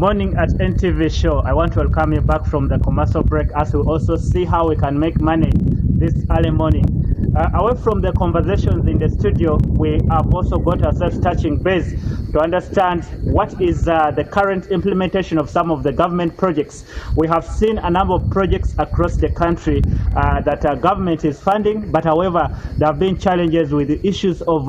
Morning at NTV show. I want to welcome you back from the commercial break as we also see how we can make money this early morning. Away from the conversations in the studio, we have also got ourselves touching base to understand what is the current implementation of some of the government projects. We have seen a number of projects across the country that government is funding, but however, there have been challenges with the issues of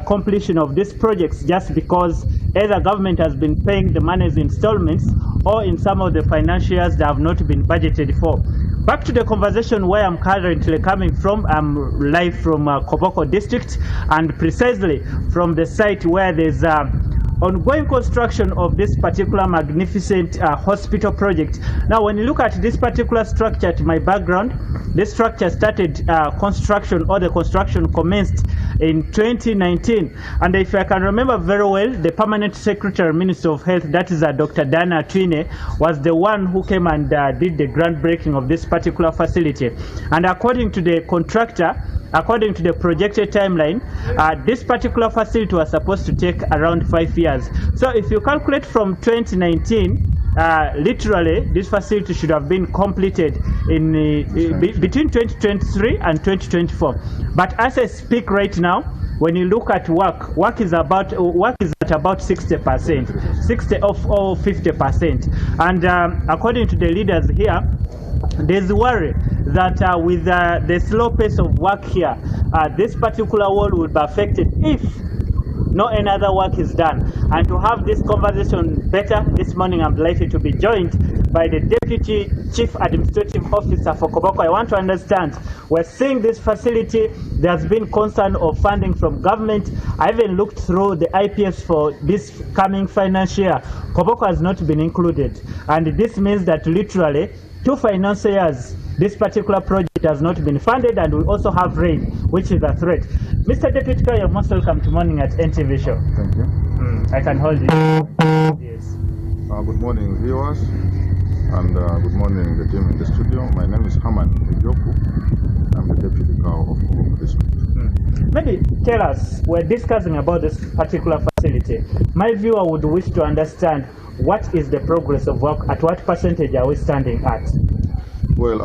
completion of these projects just because either government has been paying the money's installments or in some of the financial years that have not been budgeted for. Back to the conversation where I'm currently coming from. I'm live from Koboko district and precisely from the site where there's ongoing construction of this particular magnificent hospital project. Now, when you look at this particular structure to my background, this structure started construction, or the construction commenced in 2019. And if I can remember very well, the permanent secretary, Minister of Health, that is Dr. Dana Twine, was the one who came and did the groundbreaking of this particular facility. And according to the contractor, according to the projected timeline, this particular facility was supposed to take around 5 years. So if you calculate from 2019, literally this facility should have been completed in between 2023 and 2024. But as I speak right now, when you look at work is at about 60%, 60 or 50%. And according to the leaders here, there's worry that with the slow pace of work here, this particular wall will be affected if no another work is done. And to have this conversation better, this morning I'm delighted to be joined by the Deputy Chief Administrative Officer for Koboko. I want to understand, we're seeing this facility, there's been concern of funding from government. I even looked through the IPS for this coming financial year. Koboko has not been included. And this means that literally 2 financial years, this particular project has not been funded, and we also have rain, which is a threat. Mr. Deputy, you're most welcome to Morning at NTV show. Thank you. I can hold it. Yes. Good morning, viewers, and good morning, the team in the studio. My name is Haman Yoku. I'm the Deputy Cow of Koboko District. Maybe tell us, we're discussing about this particular facility. My viewer would wish to understand what is the progress of work, at what percentage are we standing at? Well,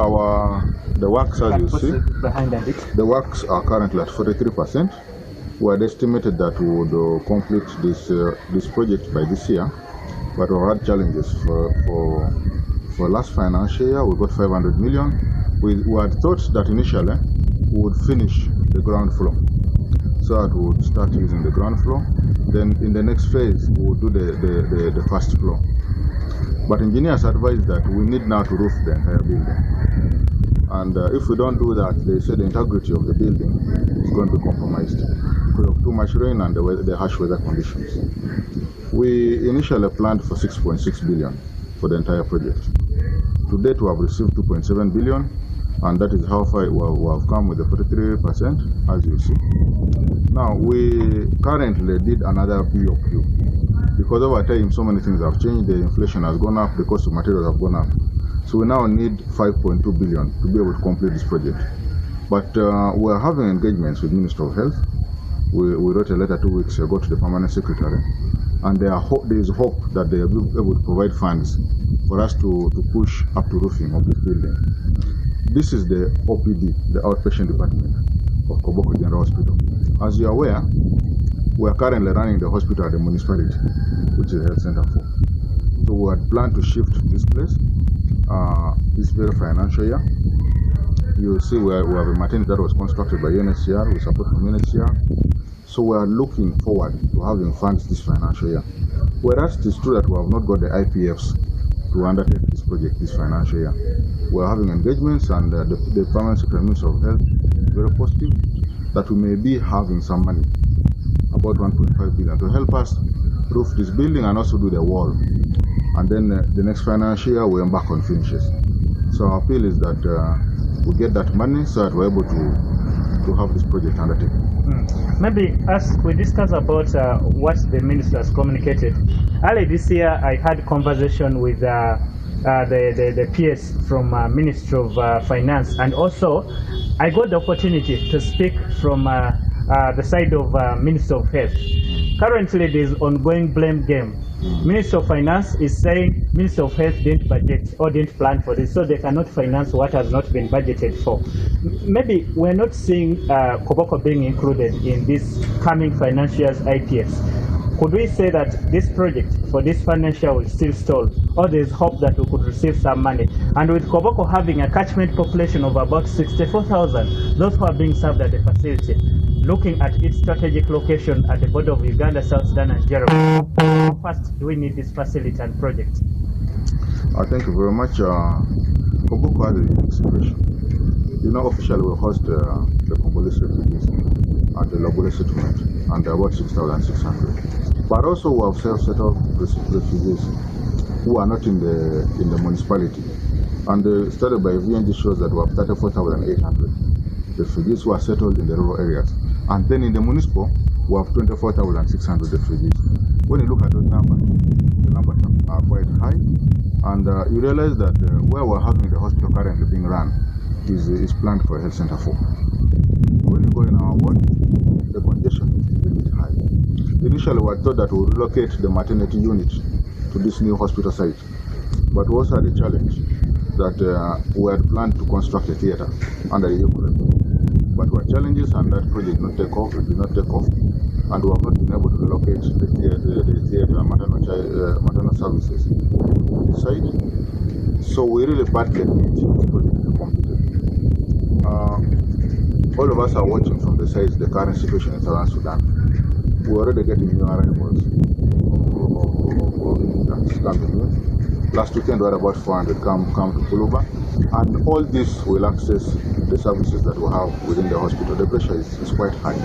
the works, as you see, the works are currently at 43%. We had estimated that we would complete this project by this year, but we had challenges for last financial year. We got 500 million. We had thought that initially we would finish the ground floor, so that we would start using the ground floor. Then in the next phase, we would do the first floor. But engineers advised that we need now to roof the entire building. And if we don't do that, they say the integrity of the building is going to be compromised because of too much rain and the harsh weather conditions. We initially planned for 6.6 billion for the entire project. To date, we have received 2.7 billion, and that is how far we have come with the 43%, as you see. Now, we currently did another BOQ. Because over time, so many things have changed. The inflation has gone up, the cost of materials have gone up. So we now need 5.2 billion to be able to complete this project. But we're having engagements with Minister of Health. We wrote a letter 2 weeks ago to the permanent secretary, and there is hope that they will be able to provide funds for us to push up to roofing of this building. This is the OPD, the outpatient department of Koboko General Hospital. As you are aware, we are currently running the hospital at the municipality, which is the health center 4. So we had planned to shift to this place this very financial year. You will see we have a maternity that was constructed by UNHCR, with support from UNHCR. So we are looking forward to having funds this financial year. Whereas it is true that we have not got the IPFs to undertake this project this financial year. We are having engagements, and the permanent secretary, Minister of Health, is very positive that we may be having some money, about 1.5 billion, to help us roof this building and also do the wall. And then the next financial year we embark on finishes. So our appeal is that we get that money so that we're able to have this project undertaken. Maybe as we discuss about what the minister has communicated, early this year I had conversation with the PS from Ministry of Finance, and also I got the opportunity to speak from the side of Minister of Health. Currently, there is ongoing blame game. Minister of Finance is saying Minister of Health didn't budget or didn't plan for this, so they cannot finance what has not been budgeted for. Maybe we're not seeing Koboko being included in this coming financial year's IPS. Could we say that this project for this financial will still stall, or there's hope that we could receive some money? And with Koboko having a catchment population of about 64,000, those who are being served at the facility, looking at its strategic location at the border of Uganda, South Sudan, and Nigeria, how fast do we need this facility and project? Thank you very much. Koboko has a unique situation. You know, officially we host the Congolese refugees at the Lobole settlement, and there are about 6,600. But also we have self-settled refugees who are not in the municipality. And the study by VNG shows that we have 34,800 refugees who are settled in the rural areas. And then in the municipal, we have 24,600 refugees. When you look at those numbers, the numbers are quite high. And you realize that where we're having the hospital currently being run is planned for a health center 4. When you go in our ward, the congestion is a bit high. Initially, we thought that we would relocate the maternity unit to this new hospital site. But we also had a challenge that we had planned to construct a theater under the Euclid. But there were challenges, and that project did not take off. It did not take off. And we have not been able to relocate the theater and maternal services to the site. So we really badly need the project to be completed. All of us are watching from the sides the current situation in Southern Sudan. We're already getting new arrivals of immigrants coming in. Last weekend we had about 400 come to Kuluba, and all this will access the services that we have within the hospital. The pressure is quite high.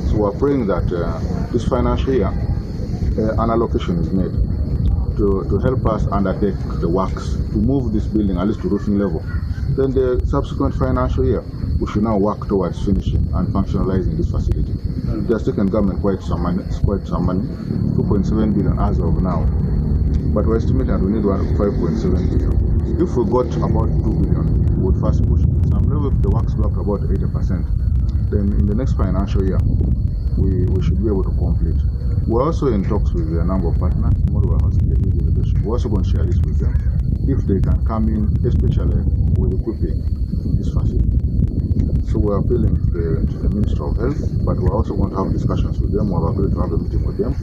So we're praying that this financial year an allocation is made to help us undertake the works to move this building at least to roofing level. Then the subsequent financial year, we should now work towards finishing and functionalizing this facility. It has taken government quite some money, 2.7 billion as of now. But we're estimating that we need 5.7 billion. If we got about 2 billion, we would first push some level if the works go up to about 80%. Then in the next financial year, we should be able to complete. We're also in talks with a number of partners. Tomorrow we're hosting a big invitation. We're also going to share this with them, if they can come in, especially with equipping this facility. So we're appealing to the Minister of Health, but we're also going to have discussions with them. We're agreed to have a meeting with them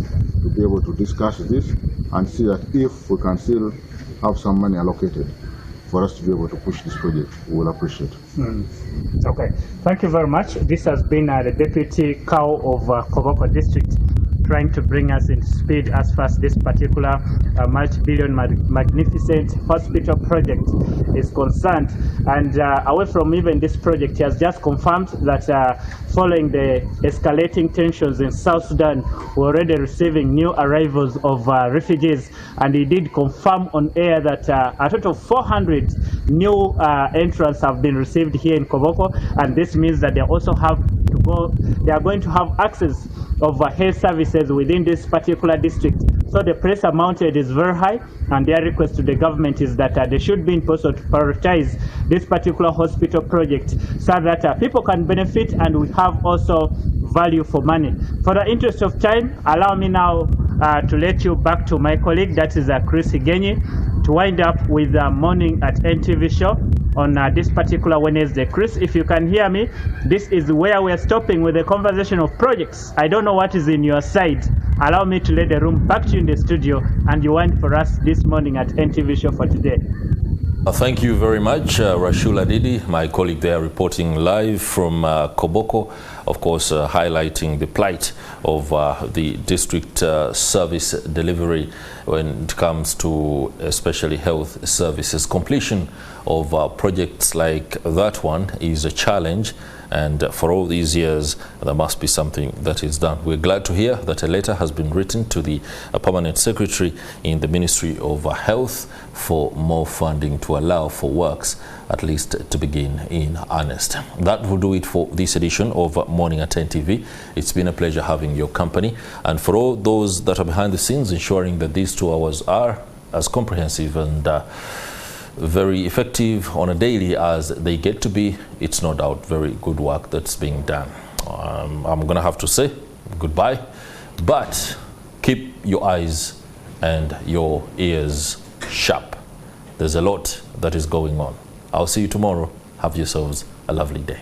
to be able to discuss this and see that if we can still have some money allocated for us to be able to push this project, we will appreciate. Okay, thank you very much. This has been the Deputy Cow of Koboko District, trying to bring us in speed as far as this particular multi-billion magnificent hospital project is concerned. And away from even this project, he has just confirmed that following the escalating tensions in South Sudan, we're already receiving new arrivals of refugees. And he did confirm on air that a total of 400 new entrants have been received here in Koboko. And this means that they also have to go, they are going to have access of health services within this particular district. So the pressure mounted is very high, and their request to the government is that they should be in position to prioritize this particular hospital project so that people can benefit and we have also value for money. For the interest of time, allow me now to let you back to my colleague, that is Chris Higenyi, to wind up with the Morning at NTV show on this particular Wednesday. Chris, if you can hear me, this is where we're stopping with the conversation of projects. I don't know what is in your side. Allow me to let the room back to you in the studio and you wind for us this morning at NTV show for today. Thank you very much, Rashula Didi, my colleague there, reporting live from Koboko, of course, highlighting the plight of the district service delivery when it comes to especially health services. Completion of projects like that one is a challenge, and for all these years there must be something that is done. We're glad to hear that a letter has been written to the permanent secretary in the Ministry of Health for more funding to allow for works at least to begin in earnest. That will do it for this edition of Morning at NTV. It's been a pleasure having your company, and for all those that are behind the scenes ensuring that these 2 hours are as comprehensive and very effective on a daily as they get to be, it's no doubt very good work that's being done. I'm going to have to say goodbye, but keep your eyes and your ears sharp. There's a lot that is going on. I'll see you tomorrow. Have yourselves a lovely day.